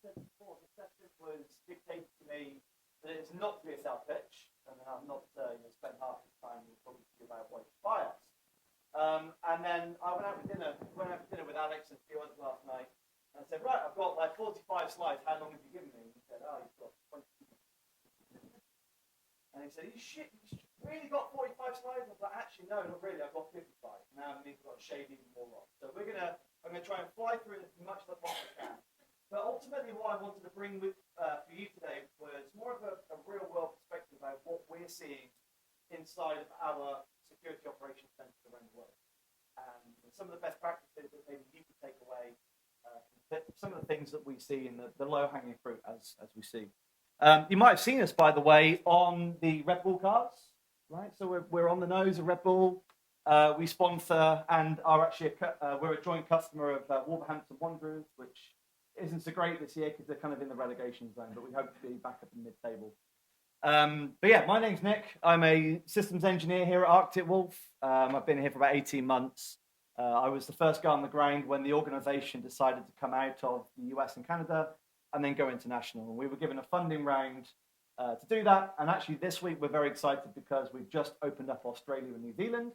said before, the session was dictated to me that it's not to be a sales pitch, and then I've not spent half the time talking to you about what inspires. And then I went out for dinner with Alex and a few others last night, and I said, right, I've got like 45 slides. How long have you given me? And he said, oh, you've got 20. And he said, you really got 45 slides? I was like, actually, no, not really. I've got 55. Now I mean, I've got to shave even more off. So I'm gonna try and fly through it as much as I possibly can. But ultimately, what I wanted to bring with for you today was more of a real world perspective about what we're seeing inside of our security operations centers around the world, and some of the best practices that maybe you can take away. Some of the things that we see in the low-hanging fruit as we see. You might have seen us, by the way, on the Red Bull cars, right? So we're on the nose of Red Bull. We sponsor and are actually we're a joint customer of Wolverhampton Wanderers, which isn't so great this year because they're kind of in the relegation zone, but we hope to be back up in mid-table. But yeah, my name's Nick. I'm a systems engineer here at Arctic Wolf. I've been here for about 18 months. I was the first guy on the ground when the organization decided to come out of the US and Canada and then go international. We were given a funding round to do that. And actually this week we're very excited because we've just opened up Australia and New Zealand.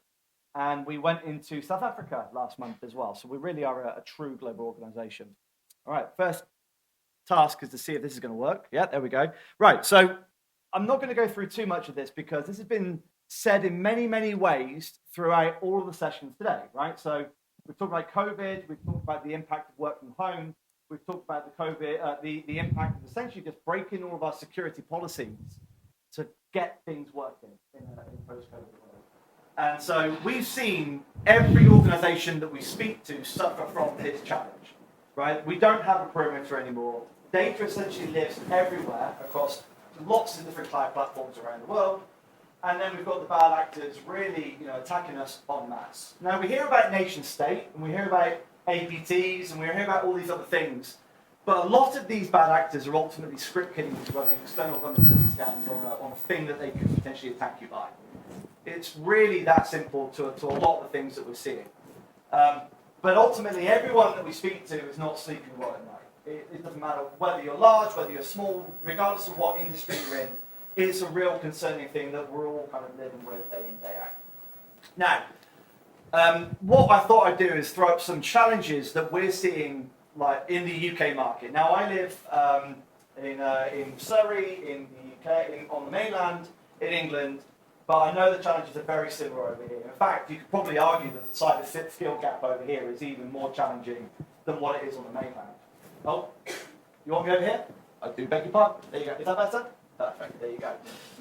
And we went into South Africa last month as well. So we really are a true global organization. All right, first task is to see if this is going to work. Yeah, there we go. Right, so I'm not going to go through too much of this because this has been said in many, many ways throughout all of the sessions today, right? So we've talked about COVID, we've talked about the impact of work from home, we've talked about the COVID, the impact of essentially just breaking all of our security policies to get things working in a post-COVID world. And so we've seen every organization that we speak to suffer from this challenge, right? We don't have a perimeter anymore. Data essentially lives everywhere across lots of different cloud platforms around the world. And then we've got the bad actors really, attacking us en masse. Now we hear about nation state, and we hear about APTs, and we hear about all these other things. But a lot of these bad actors are ultimately script kidding to running external vulnerability scans on a thing that they could potentially attack you by. It's really that simple to a lot of the things that we're seeing. But ultimately, everyone that we speak to is not sleeping well at night. It doesn't matter whether you're large, whether you're small, regardless of what industry you're in. It's a real concerning thing that we're all kind of living with day in, day out. Now, what I thought I'd do is throw up some challenges that we're seeing like in the UK market. Now, I live in Surrey, in the UK, on the mainland, in England, but I know the challenges are very similar over here. In fact, you could probably argue that the cyber skill gap over here is even more challenging than what it is on the mainland. Oh, you want me over here? I do beg your pardon. There you go. Is that better? Perfect, there you go.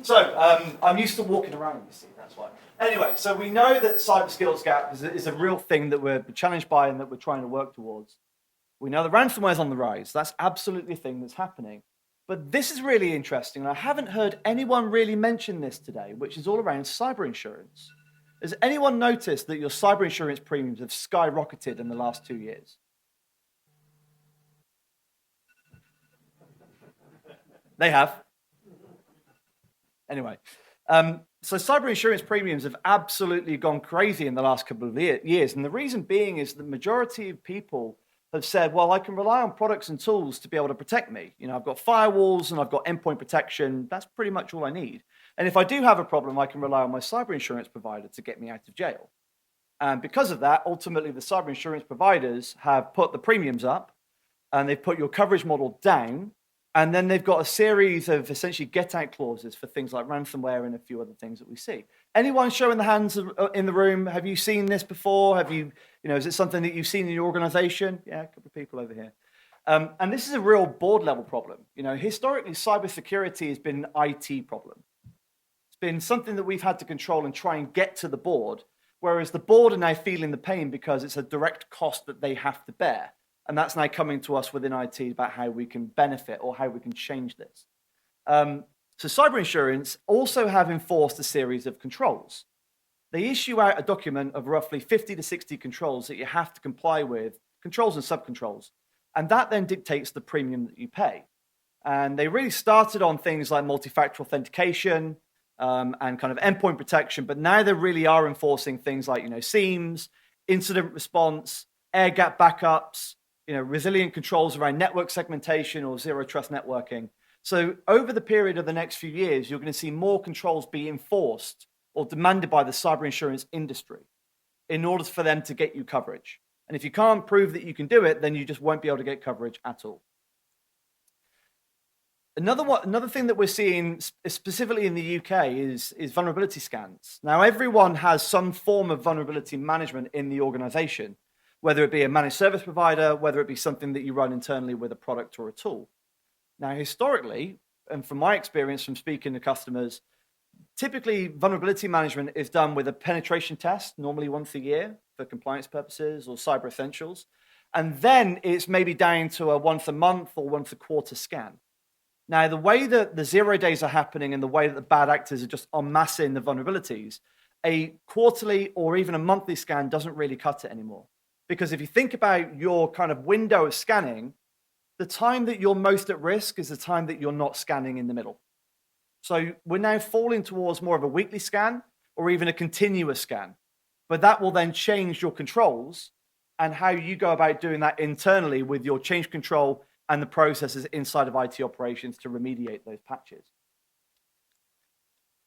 So, I'm used to walking around, you see, that's why. Anyway, so we know that the cyber skills gap is a real thing that we're challenged by and that we're trying to work towards. We know that ransomware is on the rise. That's absolutely a thing that's happening. But this is really interesting, and I haven't heard anyone really mention this today, which is all around cyber insurance. Has anyone noticed that your cyber insurance premiums have skyrocketed in the last 2 years? They have. Anyway, so cyber insurance premiums have absolutely gone crazy in the last couple of years. And the reason being is the majority of people have said, well, I can rely on products and tools to be able to protect me. I've got firewalls and I've got endpoint protection. That's pretty much all I need. And if I do have a problem, I can rely on my cyber insurance provider to get me out of jail. And because of that, ultimately, the cyber insurance providers have put the premiums up and they've put your coverage model down. And then they've got a series of essentially get-out clauses for things like ransomware and a few other things that we see. Anyone showing the hands in the room? Have you seen this before? Have you, is it something that you've seen in your organization? Yeah, a couple of people over here. And this is a real board-level problem. Historically, cybersecurity has been an IT problem. It's been something that we've had to control and try and get to the board, whereas the board are now feeling the pain because it's a direct cost that they have to bear. And that's now coming to us within IT about how we can benefit or how we can change this. So cyber insurance also have enforced a series of controls. They issue out a document of roughly 50 to 60 controls that you have to comply with, controls and subcontrols. And that then dictates the premium that you pay. And they really started on things like multi-factor authentication and kind of endpoint protection, but now they really are enforcing things like, SIEMs, incident response, air gap backups, resilient controls around network segmentation or zero trust networking. So over the period of the next few years, you're going to see more controls be enforced or demanded by the cyber insurance industry in order for them to get you coverage. And if you can't prove that you can do it, then you just won't be able to get coverage at all. Another thing that we're seeing specifically in the UK is vulnerability scans. Now, everyone has some form of vulnerability management in the organization, whether it be a managed service provider, whether it be something that you run internally with a product or a tool. Now, historically, and from my experience from speaking to customers, typically vulnerability management is done with a penetration test, normally once a year for compliance purposes or cyber essentials. And then it's maybe down to a once a month or once a quarter scan. Now, the way that the 0 days are happening and the way that the bad actors are just amassing the vulnerabilities, a quarterly or even a monthly scan doesn't really cut it anymore. Because if you think about your kind of window of scanning, the time that you're most at risk is the time that you're not scanning in the middle. So we're now falling towards more of a weekly scan or even a continuous scan. But that will then change your controls and how you go about doing that internally with your change control and the processes inside of IT operations to remediate those patches.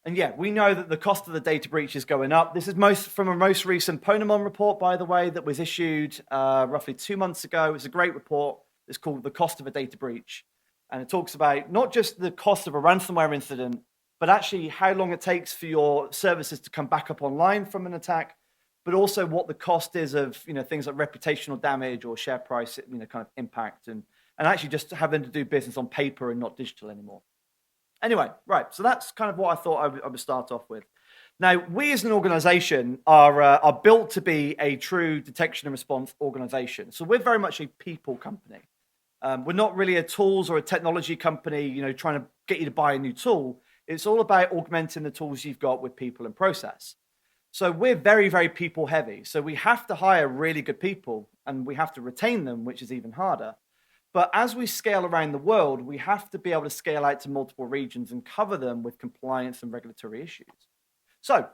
And yeah, we know that the cost of the data breach is going up. This is from a most recent Ponemon report, by the way, that was issued roughly 2 months ago. It's a great report. It's called The Cost of a Data Breach. And it talks about not just the cost of a ransomware incident, but actually how long it takes for your services to come back up online from an attack, but also what the cost is of things like reputational damage or share price kind of impact, and actually just having to do business on paper and not digital anymore. Anyway, right, so that's kind of what I thought I would start off with. Now, we as an organization are built to be a true detection and response organization. So we're very much a people company. We're not really a tools or a technology company, trying to get you to buy a new tool. It's all about augmenting the tools you've got with people and process. So we're very, very people heavy. So we have to hire really good people and we have to retain them, which is even harder. But as we scale around the world, we have to be able to scale out to multiple regions and cover them with compliance and regulatory issues. So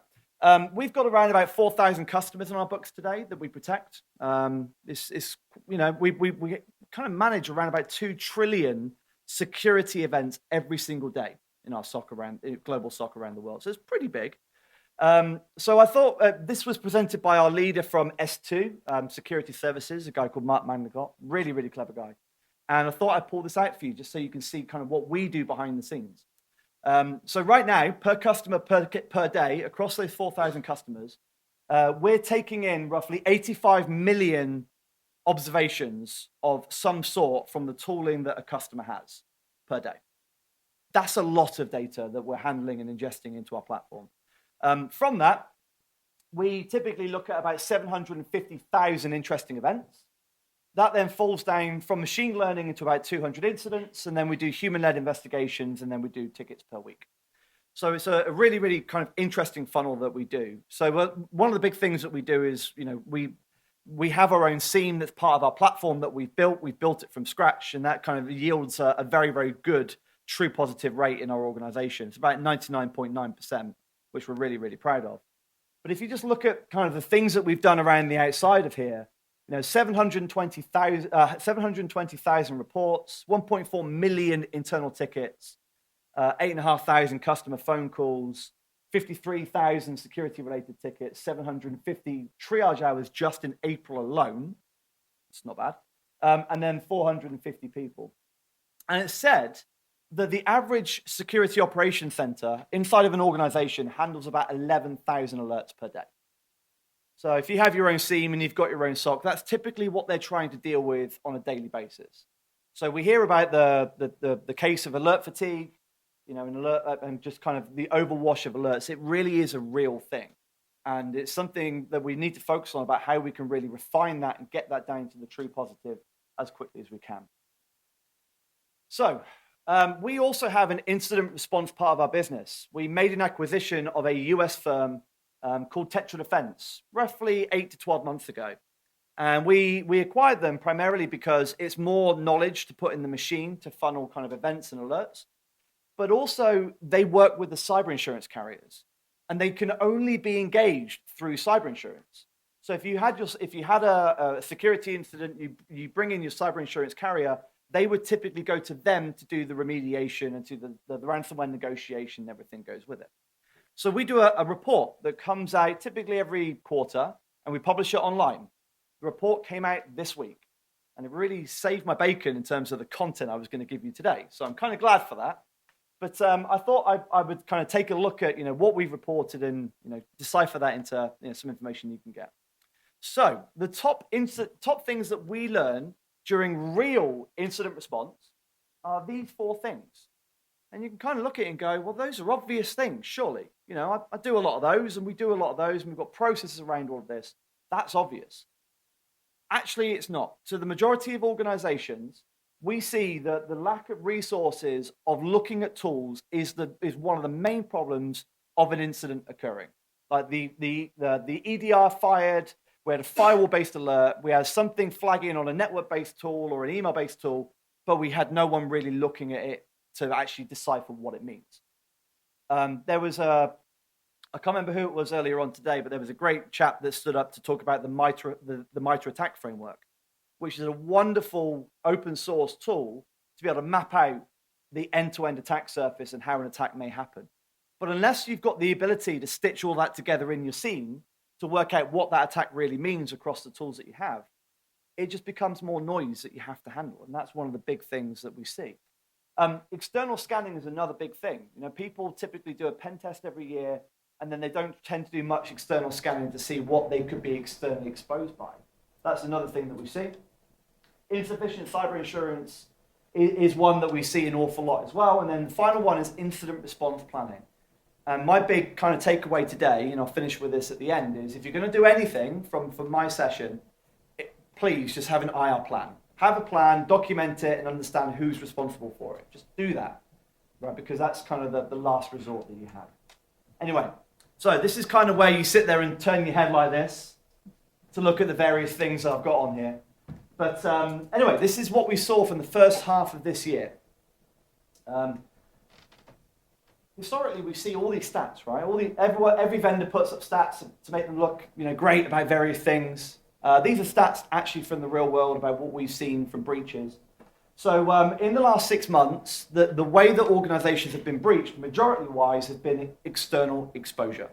we've got around about 4,000 customers on our books today that we protect. We kind of manage around about 2 trillion security events every single day in our global SOC around the world. So it's pretty big. So I thought this was presented by our leader from S2 Security Services, a guy called Mark Magnacott, really, really clever guy. And I thought I'd pull this out for you just so you can see kind of what we do behind the scenes. So right now, per customer per day, across those 4,000 customers, we're taking in roughly 85 million observations of some sort from the tooling that a customer has per day. That's a lot of data that we're handling and ingesting into our platform. From that, we typically look at about 750,000 interesting events. That then falls down from machine learning into about 200 incidents, and then we do human-led investigations, and then we do tickets per week. So it's a really, really kind of interesting funnel that we do. So one of the big things that we do is, we have our own SIEM that's part of our platform that we've built. We've built it from scratch, and that kind of yields a very, very good true positive rate in our organization. It's about 99.9%, which we're really, really proud of. But if you just look at kind of the things that we've done around the outside of here, 720,000 reports, 1.4 million internal tickets, 8,500 customer phone calls, 53,000 security-related tickets, 750 triage hours just in April alone. It's not bad. And then 450 people. And it's said that the average security operations center inside of an organization handles about 11,000 alerts per day. So if you have your own SIEM and you've got your own SOC, that's typically what they're trying to deal with on a daily basis. So we hear about the case of alert fatigue, and just kind of the overwash of alerts. It really is a real thing. And it's something that we need to focus on about how we can really refine that and get that down to the true positive as quickly as we can. So we also have an incident response part of our business. We made an acquisition of a US firm called Tetra Defense, roughly 8 to 12 months ago. And we acquired them primarily because it's more knowledge to put in the machine to funnel kind of events and alerts. But also they work with the cyber insurance carriers, and they can only be engaged through cyber insurance. So if you had a security incident, you bring in your cyber insurance carrier, they would typically go to them to do the remediation and to the ransomware negotiation, and everything goes with it. So we do a report that comes out typically every quarter, and we publish it online. The report came out this week, and it really saved my bacon in terms of the content I was going to give you today. So I'm kind of glad for that. But I thought I would kind of take a look at what we've reported and decipher that into some information you can get. So the top things that we learn during real incident response are these 4 things. And you can kind of look at it and go, well, those are obvious things, surely. I do a lot of those, and we do a lot of those, and we've got processes around all of this. That's obvious. Actually, it's not. So the majority of organizations, we see that the lack of resources of looking at tools is one of the main problems of an incident occurring. Like the EDR fired, we had a firewall-based alert, we had something flagging on a network-based tool or an email-based tool, but we had no one really looking at it to actually decipher what it means. There was I can't remember who it was earlier on today, but there was a great chap that stood up to talk about the MITRE attack framework, which is a wonderful open source tool to be able to map out the end-to-end attack surface and how an attack may happen. But unless you've got the ability to stitch all that together in your scene to work out what that attack really means across the tools that you have, it just becomes more noise that you have to handle. And that's one of the big things that we see. External scanning is another big thing. People typically do a pen test every year, and then they don't tend to do much external scanning to see what they could be externally exposed by. That's another thing that we see. Insufficient cyber insurance is one that we see an awful lot as well. And then the final one is incident response planning. And my big kind of takeaway today, and I'll finish with this at the end, is if you're going to do anything from my session, please just have an IR plan. Have a plan, document it, and understand who's responsible for it. Just do that, right? Because that's kind of the last resort that you have. Anyway, so this is kind of where you sit there and turn your head like this to look at the various things that I've got on here. But anyway, this is what we saw from the first half of this year. Historically, we see all these stats, right? Every vendor puts up stats to make them look, great about various things. These are stats actually from the real world about what we've seen from breaches. So in the last 6 months, the way that organizations have been breached, majority-wise, has been external exposure.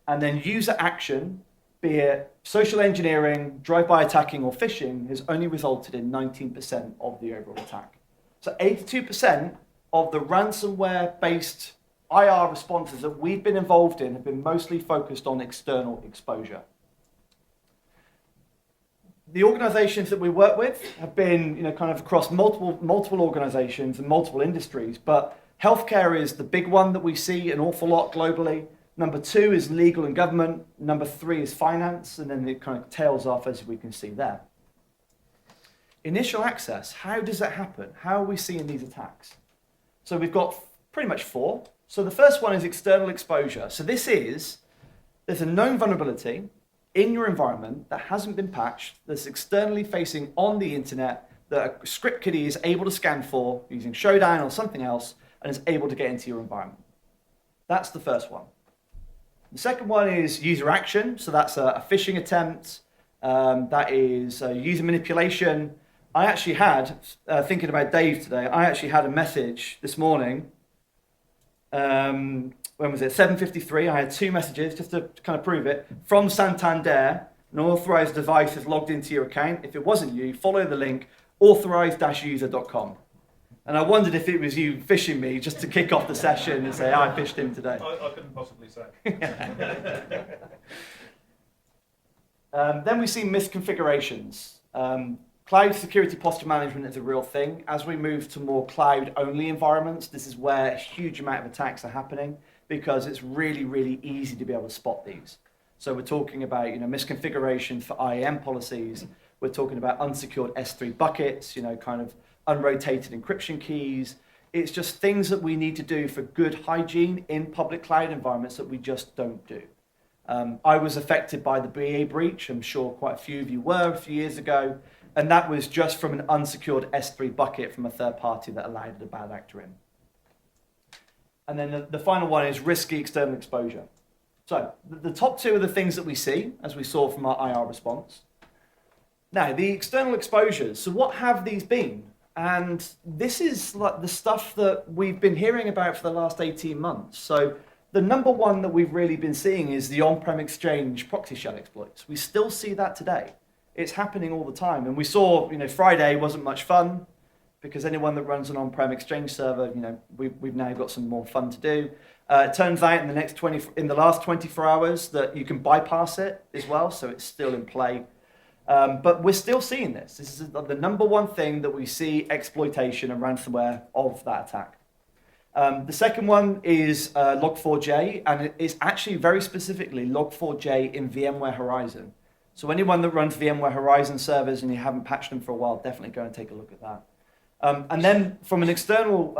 And then user action, be it social engineering, drive-by attacking, or phishing, has only resulted in 19% of the overall attack. So 82% of the ransomware-based IR responses that we've been involved in have been mostly focused on external exposure. The organizations that we work with have been, kind of across multiple organizations and multiple industries, but healthcare is the big one that we see an awful lot globally. Number 2 is legal and government. Number 3 is finance, and then it kind of tails off as we can see there. Initial access, how does that happen? How are we seeing these attacks? So we've got pretty much 4. So the first one is external exposure. So there's a known vulnerability in your environment that hasn't been patched, that's externally facing on the internet, that a script kiddie is able to scan for using Showdown or something else, and is able to get into your environment. That's the first one. The second one is user action. So that's a phishing attempt. That is user manipulation. I actually had, thinking about Dave today, I actually had a message this morning. When was it? 7:53. I had 2 messages just to kind of prove it. From Santander, an authorized device has logged into your account. If it wasn't you, follow the link authorized-user.com. And I wondered if it was you phishing me just to kick off the session and say, I phished him today. I couldn't possibly say. Then we see misconfigurations. Cloud security posture management is a real thing. As we move to more cloud-only environments, this is where a huge amount of attacks are happening because it's really, really easy to be able to spot these. So we're talking about misconfigurations for IAM policies. We're talking about unsecured S3 buckets, kind of unrotated encryption keys. It's just things that we need to do for good hygiene in public cloud environments that we just don't do. I was affected by the BA breach. I'm sure quite a few of you were a few years ago. And that was just from an unsecured S3 bucket from a third party that allowed a bad actor in. And then the final one is risky external exposure. So the top two are the things that we see, as we saw from our IR response. Now, the external exposures. So what have these been? And this is like the stuff that we've been hearing about for the last 18 months. So the number one that we've really been seeing is the on-prem exchange proxy shell exploits. We still see that today. It's happening all the time. And we saw, Friday wasn't much fun because anyone that runs an on-prem exchange server, we've now got some more fun to do. It turns out in the last 24 hours that you can bypass it as well, so it's still in play. But we're still seeing this. This is the number one thing that we see exploitation and ransomware of that attack. The second one is Log4j, and it is actually very specifically Log4j in VMware Horizon. So anyone that runs VMware Horizon servers and you haven't patched them for a while, definitely go and take a look at that. And then from an external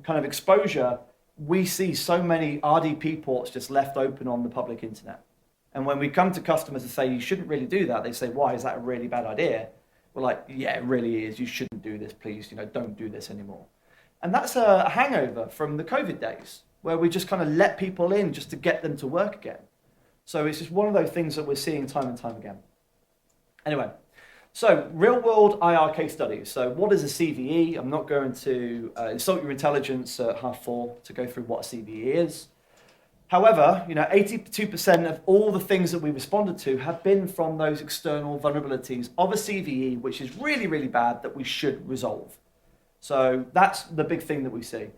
kind of exposure, we see so many RDP ports just left open on the public internet. And when we come to customers and say, you shouldn't really do that, they say, why, is that a really bad idea? We're like, yeah, it really is. You shouldn't do this, please. Don't do this anymore. And that's a hangover from the COVID days, where we just kind of let people in just to get them to work again. So it's just one of those things that we're seeing time and time again. Anyway, so real-world IR case studies. So what is a CVE? I'm not going to insult your intelligence at 4:30 to go through what a CVE is. However, 82% of all the things that we responded to have been from those external vulnerabilities of a CVE, which is really, really bad, that we should resolve. So that's the big thing that we see.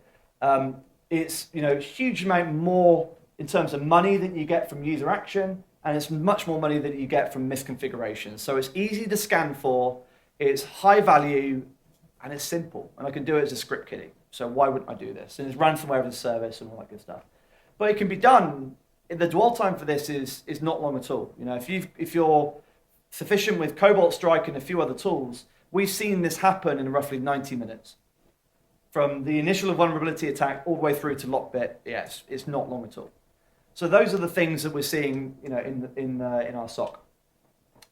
It's a huge amount more in terms of money that you get from user action, and it's much more money that you get from misconfiguration. So it's easy to scan for, it's high value, and it's simple. And I can do it as a script kiddie. So why wouldn't I do this? And it's ransomware as a service and all that good stuff. But it can be done. The dwell time for this is not long at all. If you're sufficient with Cobalt Strike and a few other tools, we've seen this happen in roughly 90 minutes. From the initial vulnerability attack all the way through to lockbit, yes, it's not long at all. So those are the things that we're seeing, in our SOC.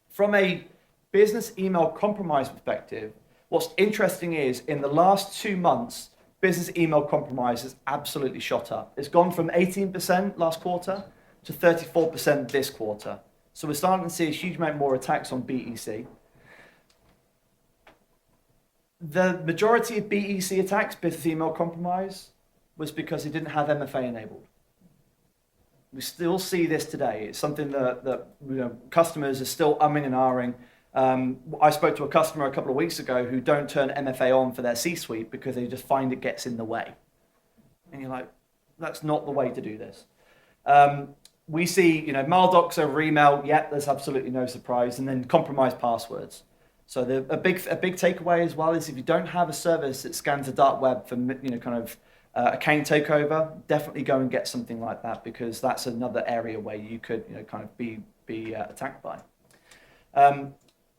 From a business email compromise perspective, what's interesting is in the last 2 months, business email compromise has absolutely shot up. It's gone from 18% last quarter to 34% this quarter. So we're starting to see a huge amount more attacks on BEC. The majority of BEC attacks, business email compromise, was because it didn't have MFA enabled. We still see this today. It's something that customers are still umming and ahhing. I spoke to a customer a couple of weeks ago who don't turn MFA on for their C-suite because they just find it gets in the way. And you're like, that's not the way to do this. We see, maldocs over email. Yep, there's absolutely no surprise. And then compromised passwords. So a big takeaway as well is if you don't have a service that scans the dark web for account takeover, definitely go and get something like that, because that's another area where you could be attacked by.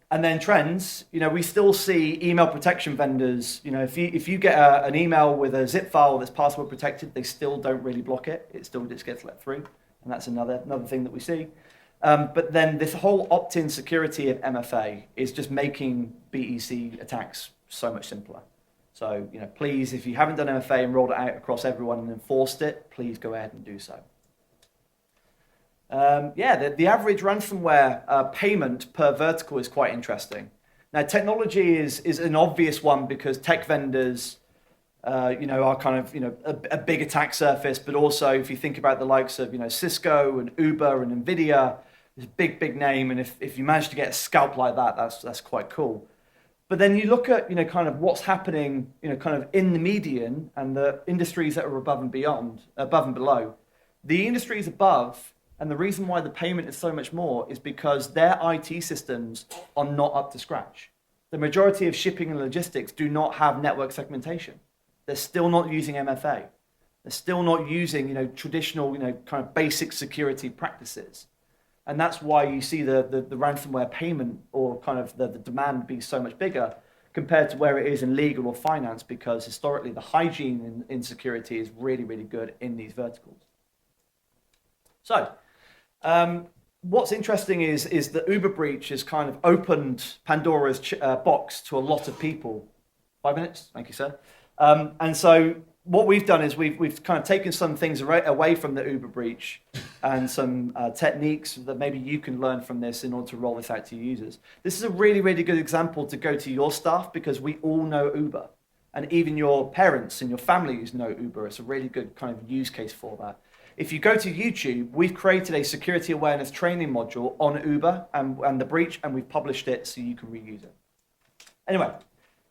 And then trends, we still see email protection vendors. If you get an email with a zip file that's password protected, they still don't really block it. It still just gets let through, and that's another thing that we see. But then this whole opt-in security of MFA is just making BEC attacks so much simpler. So, please, if you haven't done MFA and rolled it out across everyone and enforced it, please go ahead and do so. The average ransomware payment per vertical is quite interesting. Now, technology is an obvious one because tech vendors, are kind of, a big attack surface, but also if you think about the likes of, Cisco and Uber and NVIDIA, it's a big, big name, and if you manage to get a scalp like that, that's quite cool. But then you look at, kind of what's happening, kind of in the median and the industries that are above and below. The industries above, and the reason why the payment is so much more is because their IT systems are not up to scratch. The majority of shipping and logistics do not have network segmentation. They're still not using MFA. They're still not using, traditional, kind of basic security practices. And that's why you see the ransomware payment or kind of the demand be so much bigger compared to where it is in legal or finance, because historically the hygiene in security is really, really good in these verticals. So what's interesting is the Uber breach has kind of opened Pandora's box to a lot of people. 5 minutes? Thank you, sir. And so what we've done is we've kind of taken some things away from the Uber breach and some techniques that maybe you can learn from this in order to roll this out to your users. This is a really, really good example to go to your staff, because we all know Uber. And even your parents and your families know Uber. It's a really good kind of use case for that. If you go to YouTube, we've created a security awareness training module on Uber and the breach, and we've published it so you can reuse it. Anyway,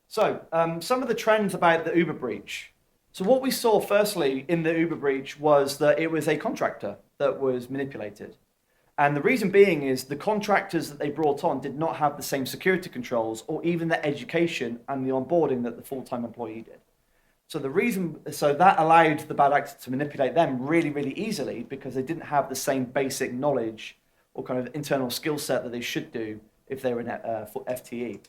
so some of the trends about the Uber breach. So what we saw firstly in the Uber breach was that it was a contractor that was manipulated. And the reason being is the contractors that they brought on did not have the same security controls or even the education and the onboarding that the full-time employee did. So that allowed the bad actor to manipulate them really, really easily, because they didn't have the same basic knowledge or kind of internal skill set that they should do if they were an FTE.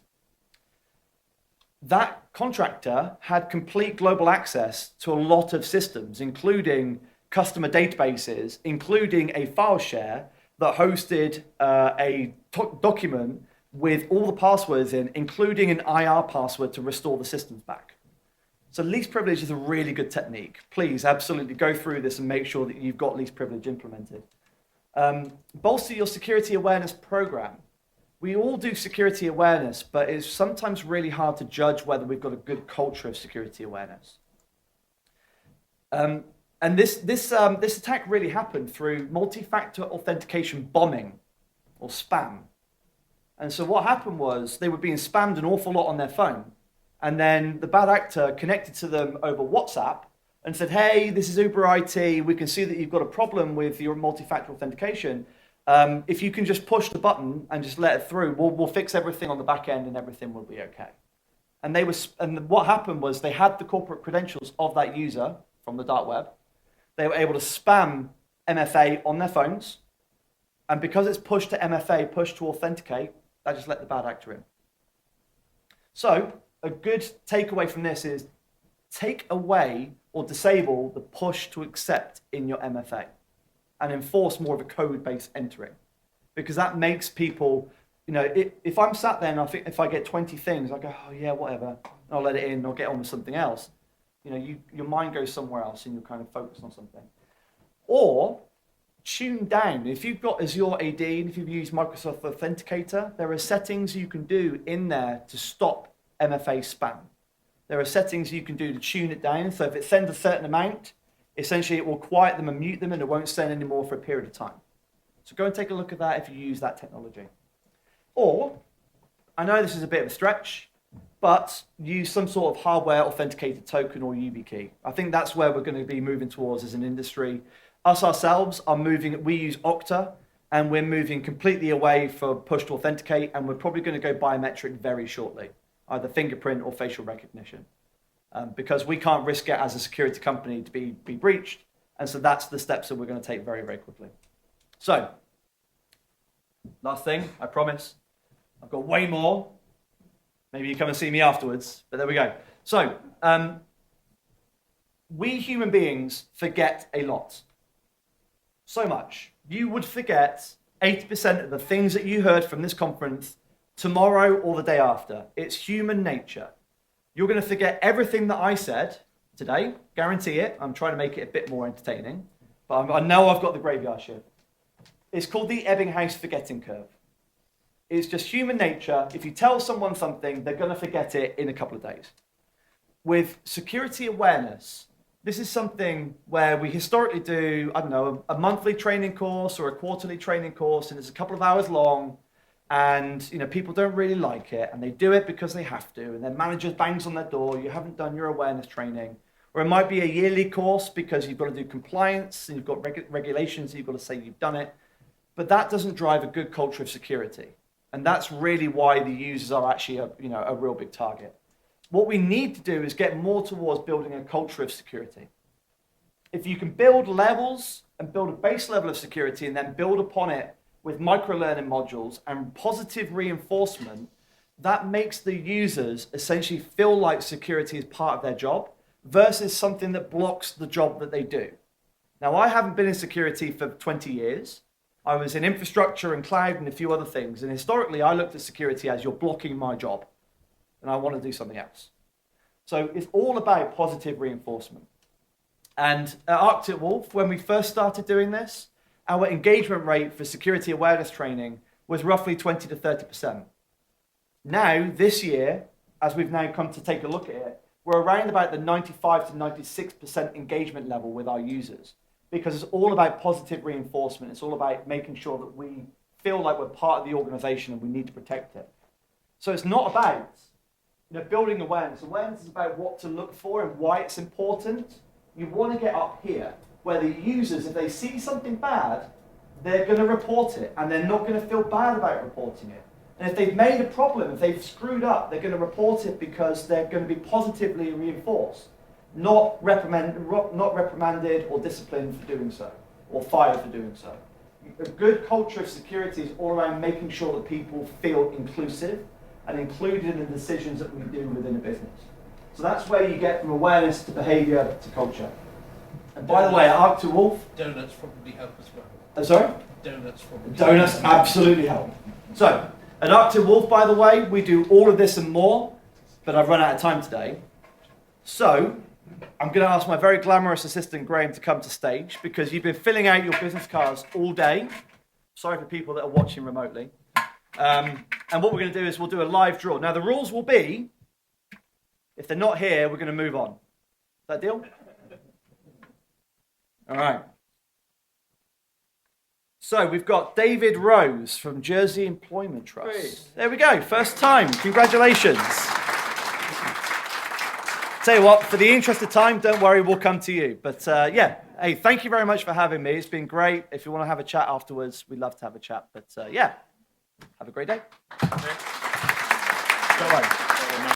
That contractor had complete global access to a lot of systems, including customer databases, including a file share that hosted a document with all the passwords in, including an IR password to restore the systems back. So least privilege is a really good technique. Please absolutely go through this and make sure that you've got least privilege implemented. Bolster your security awareness program. We all do security awareness, but it's sometimes really hard to judge whether we've got a good culture of security awareness. And this attack really happened through multi-factor authentication bombing, or spam. And so what happened was they were being spammed an awful lot on their phone. And then the bad actor connected to them over WhatsApp and said, hey, this is Uber IT. We can see that you've got a problem with your multi-factor authentication. If you can just push the button and just let it through, we'll fix everything on the back end and everything will be okay. And what happened was they had the corporate credentials of that user from the dark web. They were able to spam MFA on their phones. And because it's pushed to MFA, pushed to authenticate, that just let the bad actor in. So a good takeaway from this is take away or disable the push to accept in your MFA and enforce more of a code-based entering, because that makes people, if I'm sat there and I think if I get 20 things, I go, oh yeah, whatever, and I'll let it in, I'll get on with something else. Your mind goes somewhere else and you're kind of focused on something. Or tune down. If you've got Azure AD and if you've used Microsoft Authenticator, there are settings you can do in there to stop MFA spam. There are settings you can do to tune it down. So if it sends a certain amount, essentially it will quiet them and mute them, and it won't send any more for a period of time. So go and take a look at that if you use that technology. Or, I know this is a bit of a stretch, but use some sort of hardware authenticated token or YubiKey. I think that's where we're going to be moving towards as an industry. Us ourselves are moving, we use Okta, and we're moving completely away from push to authenticate, and we're probably going to go biometric very shortly, either fingerprint or facial recognition, because we can't risk it as a security company to be breached. And so that's the steps that we're going to take very, very quickly. So, last thing, I promise. I've got way more. Maybe you come and see me afterwards, but there we go. So, we human beings forget a lot. So much. You would forget 80% of the things that you heard from this conference tomorrow or the day after. It's human nature. You're going to forget everything that I said today. Guarantee it. I'm trying to make it a bit more entertaining, but I know I've got the graveyard shift. It's called the Ebbinghaus forgetting curve. It's just human nature. If you tell someone something, they're going to forget it in a couple of days. With security awareness, this is something where we historically do, I don't know, a monthly training course or a quarterly training course, and it's a couple of hours long, and people don't really like it, and they do it because they have to, and their manager bangs on their door, you haven't done your awareness training. Or it might be a yearly course because you've got to do compliance, and you've got regulations, and you've got to say you've done it. But that doesn't drive a good culture of security. And that's really why the users are actually a real big target. What we need to do is get more towards building a culture of security. If you can build levels and build a base level of security and then build upon it with micro-learning modules and positive reinforcement, that makes the users essentially feel like security is part of their job versus something that blocks the job that they do. Now, I haven't been in security for 20 years. I was in infrastructure and cloud and a few other things. And historically, I looked at security as you're blocking my job and I want to do something else. So it's all about positive reinforcement. And at Arctic Wolf, when we first started doing this, our engagement rate for security awareness training was roughly 20 to 30%. Now, this year, as we've now come to take a look at it, we're around about the 95 to 96% engagement level with our users, because it's all about positive reinforcement. It's all about making sure that we feel like we're part of the organization and we need to protect it. So it's not about building awareness. Awareness is about what to look for and why it's important. You want to get up here, where the users, if they see something bad, they're going to report it, and they're not going to feel bad about reporting it. And if they've made a problem, if they've screwed up, they're going to report it because they're going to be positively reinforced, not reprimanded or disciplined for doing so, or fired for doing so. A good culture of security is all around making sure that people feel inclusive and included in the decisions that we do within a business. So that's where you get from awareness to behaviour to culture. And by the way, at Arctic Wolf... Donuts probably help as well. Sorry? Donuts probably. Donuts absolutely help. So, at Arctic Wolf, by the way, we do all of this and more, but I've run out of time today. So, I'm going to ask my very glamorous assistant, Graham, to come to stage, because you've been filling out your business cards all day. Sorry for people that are watching remotely. And what we're going to do is we'll do a live draw. Now, the rules will be, if they're not here, we're going to move on. Is that deal? All right. So we've got David Rose from Jersey Employment Trust. Great. There we go. First time. Congratulations. Tell you what, for the interest of time, don't worry, we'll come to you. But yeah, hey, thank you very much for having me. It's been great. If you want to have a chat afterwards, we'd love to have a chat. But yeah, have a great day. Go on.